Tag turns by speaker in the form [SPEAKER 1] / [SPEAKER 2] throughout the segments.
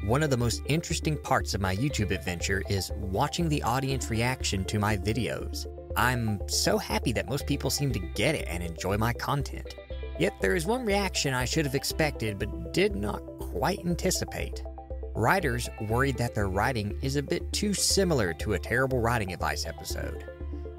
[SPEAKER 1] One of the most interesting parts of my YouTube adventure is watching the audience reaction to my videos. I'm so happy that most people seem to get it and enjoy my content. Yet there is one reaction I should have expected but did not quite anticipate. Writers worried that their writing is a bit too similar to a terrible writing advice episode.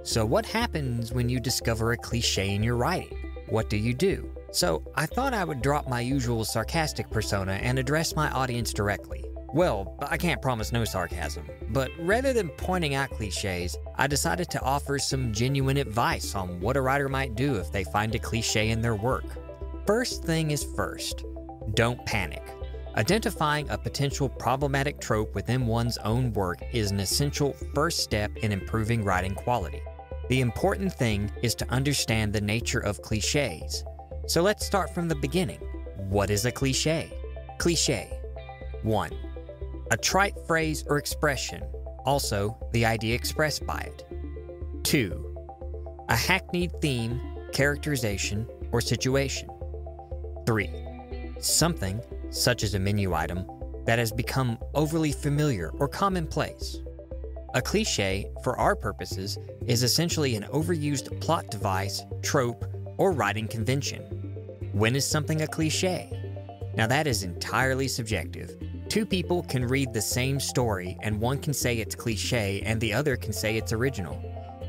[SPEAKER 1] So what happens when you discover a cliche in your writing? What do you do? So I thought I would drop my usual sarcastic persona and address my audience directly. Well, I can't promise no sarcasm, but rather than pointing out cliches, I decided to offer some genuine advice on what a writer might do if they find a cliche in their work. First thing is first, don't panic. Identifying a potential problematic trope within one's own work is an essential first step in improving writing quality. The important thing is to understand the nature of cliches. So let's start from the beginning. What is a cliche? Cliché. 1. A trite phrase or expression, also the idea expressed by it. 2. A hackneyed theme, characterization, or situation. 3. Something, such as a menu item, that has become overly familiar or commonplace. A cliché, for our purposes, is essentially an overused plot device, trope, or writing convention. When is something a cliché? Now that is entirely subjective. Two people can read the same story and one can say it's cliché and the other can say it's original.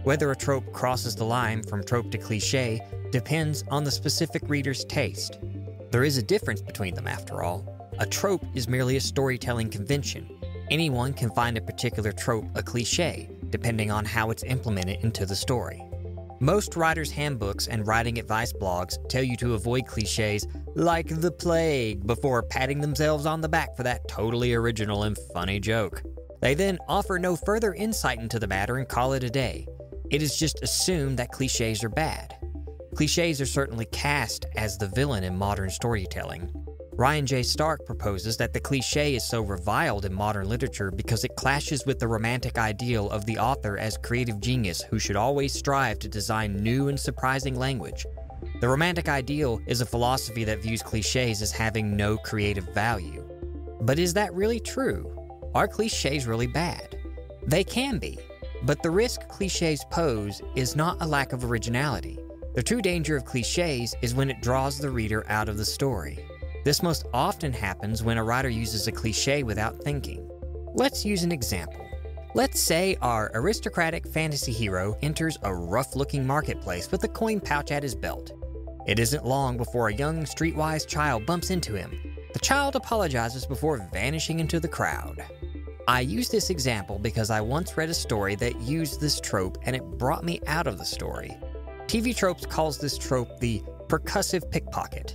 [SPEAKER 1] Whether a trope crosses the line from trope to cliché depends on the specific reader's taste. There is a difference between them after all. A trope is merely a storytelling convention. Anyone can find a particular trope a cliché, depending on how it's implemented into the story. Most writers' handbooks and writing advice blogs tell you to avoid cliches like the plague before patting themselves on the back for that totally original and funny joke. They then offer no further insight into the matter and call it a day. It is just assumed that cliches are bad. Cliches are certainly cast as the villain in modern storytelling. Ryan J. Stark proposes that the cliché is so reviled in modern literature because it clashes with the romantic ideal of the author as creative genius who should always strive to design new and surprising language. The romantic ideal is a philosophy that views clichés as having no creative value. But is that really true? Are clichés really bad? They can be, but the risk clichés pose is not a lack of originality. The true danger of clichés is when it draws the reader out of the story. This most often happens when a writer uses a cliché without thinking. Let's use an example. Let's say our aristocratic fantasy hero enters a rough-looking marketplace with a coin pouch at his belt. It isn't long before a young, streetwise child bumps into him. The child apologizes before vanishing into the crowd. I use this example because I once read a story that used this trope and it brought me out of the story. TV Tropes calls this trope the percussive pickpocket.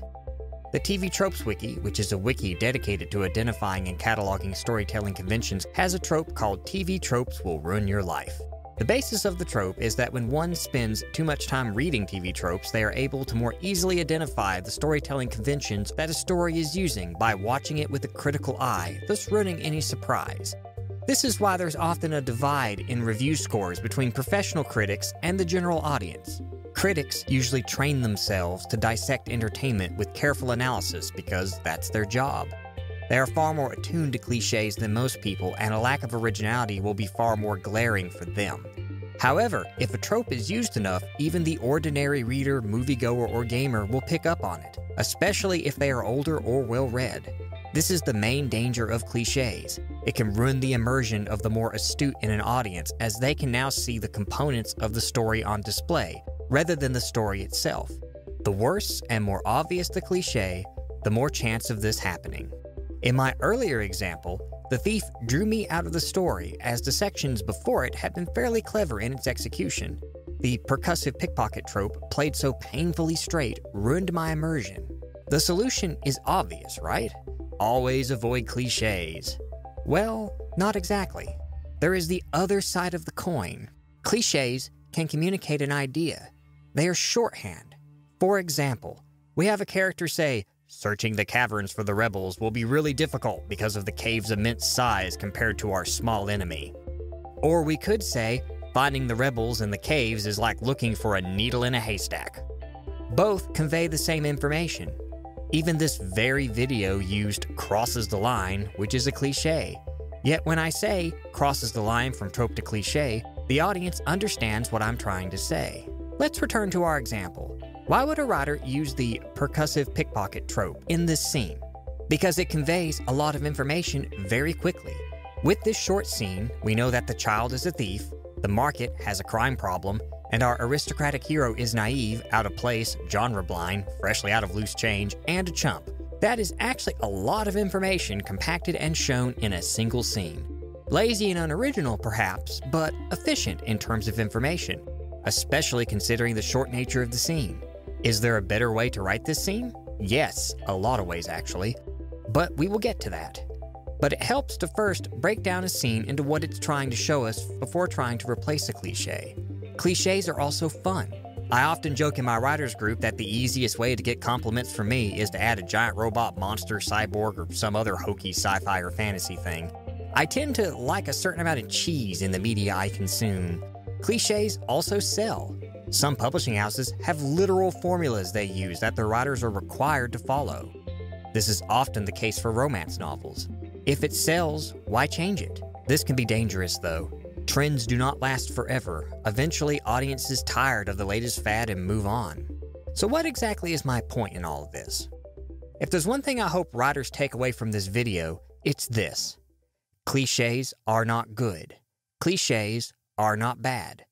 [SPEAKER 1] The TV Tropes Wiki, which is a wiki dedicated to identifying and cataloging storytelling conventions, has a trope called TV Tropes Will Ruin Your Life. The basis of the trope is that when one spends too much time reading TV tropes, they are able to more easily identify the storytelling conventions that a story is using by watching it with a critical eye, thus ruining any surprise. This is why there's often a divide in review scores between professional critics and the general audience. Critics usually train themselves to dissect entertainment with careful analysis because that's their job. They are far more attuned to cliches than most people, and a lack of originality will be far more glaring for them. However, if a trope is used enough, even the ordinary reader, moviegoer, or gamer will pick up on it, especially if they are older or well-read. This is the main danger of cliches. It can ruin the immersion of the more astute in an audience, as they can now see the components of the story on display, rather than the story itself. The worse and more obvious the cliché, the more chance of this happening. In my earlier example, the thief drew me out of the story as the sections before it had been fairly clever in its execution. The percussive pickpocket trope, played so painfully straight, ruined my immersion. The solution is obvious, right? Always avoid clichés. Well, not exactly. There is the other side of the coin. Clichés can communicate an idea. They are shorthand. For example, we have a character say, "Searching the caverns for the rebels will be really difficult because of the cave's immense size compared to our small enemy." Or we could say, "Finding the rebels in the caves is like looking for a needle in a haystack." Both convey the same information. Even this very video used crosses the line, which is a cliché. Yet when I say crosses the line from trope to cliché, the audience understands what I'm trying to say. Let's return to our example. Why would a writer use the percussive pickpocket trope in this scene? Because it conveys a lot of information very quickly. With this short scene, we know that the child is a thief, the market has a crime problem, and our aristocratic hero is naive, out of place, genre blind, freshly out of loose change, and a chump. That is actually a lot of information compacted and shown in a single scene. Lazy and unoriginal, perhaps, but efficient in terms of information, especially considering the short nature of the scene. Is there a better way to write this scene? Yes, a lot of ways actually, but we will get to that. But it helps to first break down a scene into what it's trying to show us before trying to replace a cliché. Clichés are also fun. I often joke in my writers group that the easiest way to get compliments from me is to add a giant robot monster, cyborg, or some other hokey sci-fi or fantasy thing. I tend to like a certain amount of cheese in the media I consume. Clichés also sell. Some publishing houses have literal formulas they use that their writers are required to follow. This is often the case for romance novels. If it sells, why change it? This can be dangerous, though. Trends do not last forever. Eventually, audiences tired of the latest fad and move on. So what exactly is my point in all of this? If there's one thing I hope writers take away from this video, it's this. Clichés are not good. Clichés are not bad.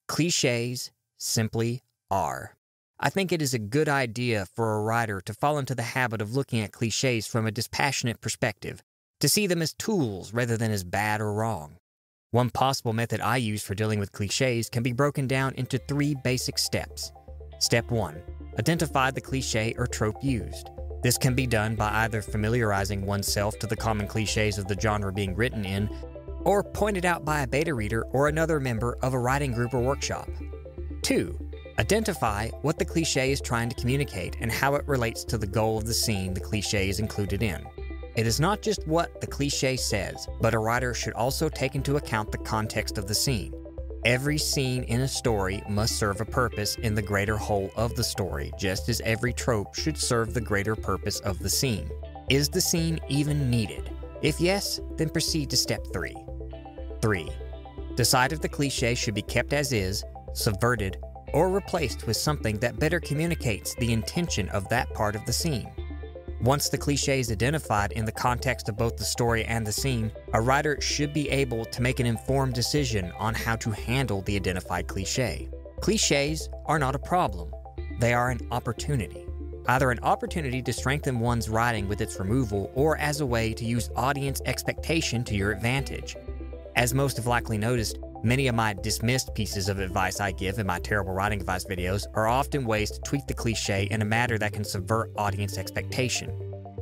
[SPEAKER 1] Clichés simply are. I think it is a good idea for a writer to fall into the habit of looking at clichés from a dispassionate perspective, to see them as tools rather than as bad or wrong. One possible method I use for dealing with clichés can be broken down into 3 basic steps. Step 1. Identify the cliché or trope used. This can be done by either familiarizing oneself to the common clichés of the genre being written in, or pointed out by a beta reader or another member of a writing group or workshop. 2. Identify what the cliché is trying to communicate and how it relates to the goal of the scene the cliché is included in. It is not just what the cliché says, but a writer should also take into account the context of the scene. Every scene in a story must serve a purpose in the greater whole of the story, just as every trope should serve the greater purpose of the scene. Is the scene even needed? If yes, then proceed to step 3. 3. Decide if the cliché should be kept as is, subverted, or replaced with something that better communicates the intention of that part of the scene. Once the cliché is identified in the context of both the story and the scene, a writer should be able to make an informed decision on how to handle the identified cliché. Clichés are not a problem. They are an opportunity. Either an opportunity to strengthen one's writing with its removal, or as a way to use audience expectation to your advantage. As most have likely noticed, many of my dismissed pieces of advice I give in my terrible writing advice videos are often ways to tweak the cliché in a manner that can subvert audience expectation.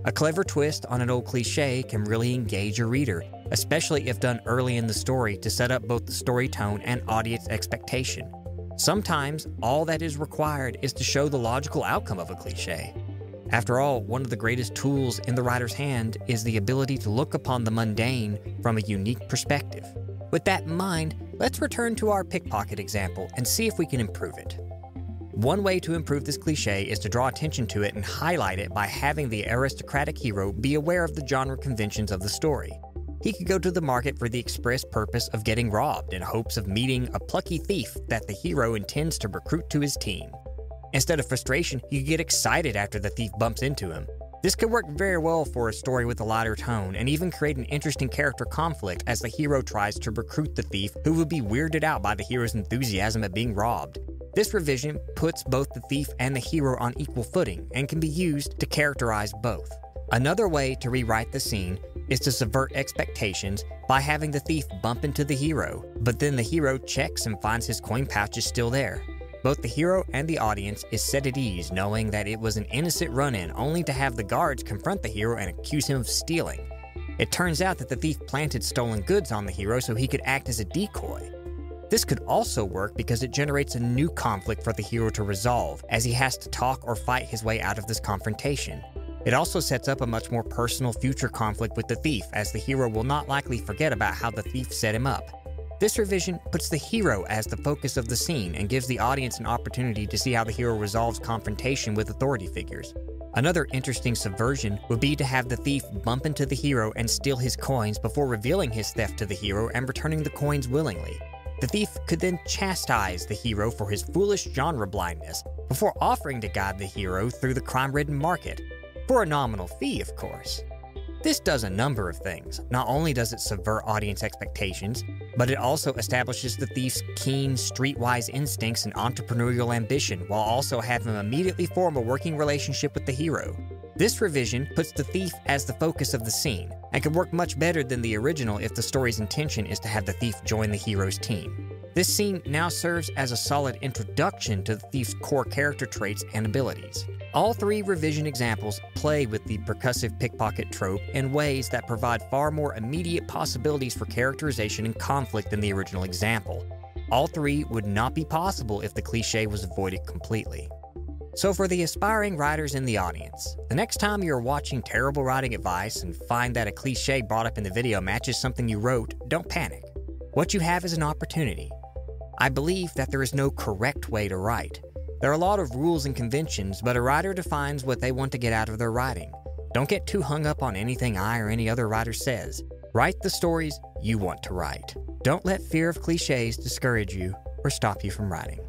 [SPEAKER 1] A clever twist on an old cliché can really engage a reader, especially if done early in the story to set up both the story tone and audience expectation. Sometimes, all that is required is to show the logical outcome of a cliché. After all, one of the greatest tools in the writer's hand is the ability to look upon the mundane from a unique perspective. With that in mind, let's return to our pickpocket example and see if we can improve it. One way to improve this cliché is to draw attention to it and highlight it by having the aristocratic hero be aware of the genre conventions of the story. He could go to the market for the express purpose of getting robbed in hopes of meeting a plucky thief that the hero intends to recruit to his team. Instead of frustration, he could get excited after the thief bumps into him. This could work very well for a story with a lighter tone and even create an interesting character conflict as the hero tries to recruit the thief who would be weirded out by the hero's enthusiasm at being robbed. This revision puts both the thief and the hero on equal footing and can be used to characterize both. Another way to rewrite the scene is to subvert expectations by having the thief bump into the hero, but then the hero checks and finds his coin pouch is still there. Both the hero and the audience is set at ease knowing that it was an innocent run-in only to have the guards confront the hero and accuse him of stealing. It turns out that the thief planted stolen goods on the hero so he could act as a decoy. This could also work because it generates a new conflict for the hero to resolve, as he has to talk or fight his way out of this confrontation. It also sets up a much more personal future conflict with the thief, as the hero will not likely forget about how the thief set him up. This revision puts the hero as the focus of the scene and gives the audience an opportunity to see how the hero resolves confrontation with authority figures. Another interesting subversion would be to have the thief bump into the hero and steal his coins before revealing his theft to the hero and returning the coins willingly. The thief could then chastise the hero for his foolish genre blindness before offering to guide the hero through the crime-ridden market, for a nominal fee, of course. This does a number of things. Not only does it subvert audience expectations, but it also establishes the thief's keen, streetwise instincts and entrepreneurial ambition while also having him immediately form a working relationship with the hero. This revision puts the thief as the focus of the scene, and can work much better than the original if the story's intention is to have the thief join the hero's team. This scene now serves as a solid introduction to the thief's core character traits and abilities. All three revision examples play with the percussive pickpocket trope in ways that provide far more immediate possibilities for characterization and conflict than the original example. All three would not be possible if the cliché was avoided completely. So for the aspiring writers in the audience, the next time you're watching terrible writing advice and find that a cliché brought up in the video matches something you wrote, don't panic. What you have is an opportunity. I believe that there is no correct way to write. There are a lot of rules and conventions, but a writer defines what they want to get out of their writing. Don't get too hung up on anything I or any other writer says. Write the stories you want to write. Don't let fear of clichés discourage you or stop you from writing.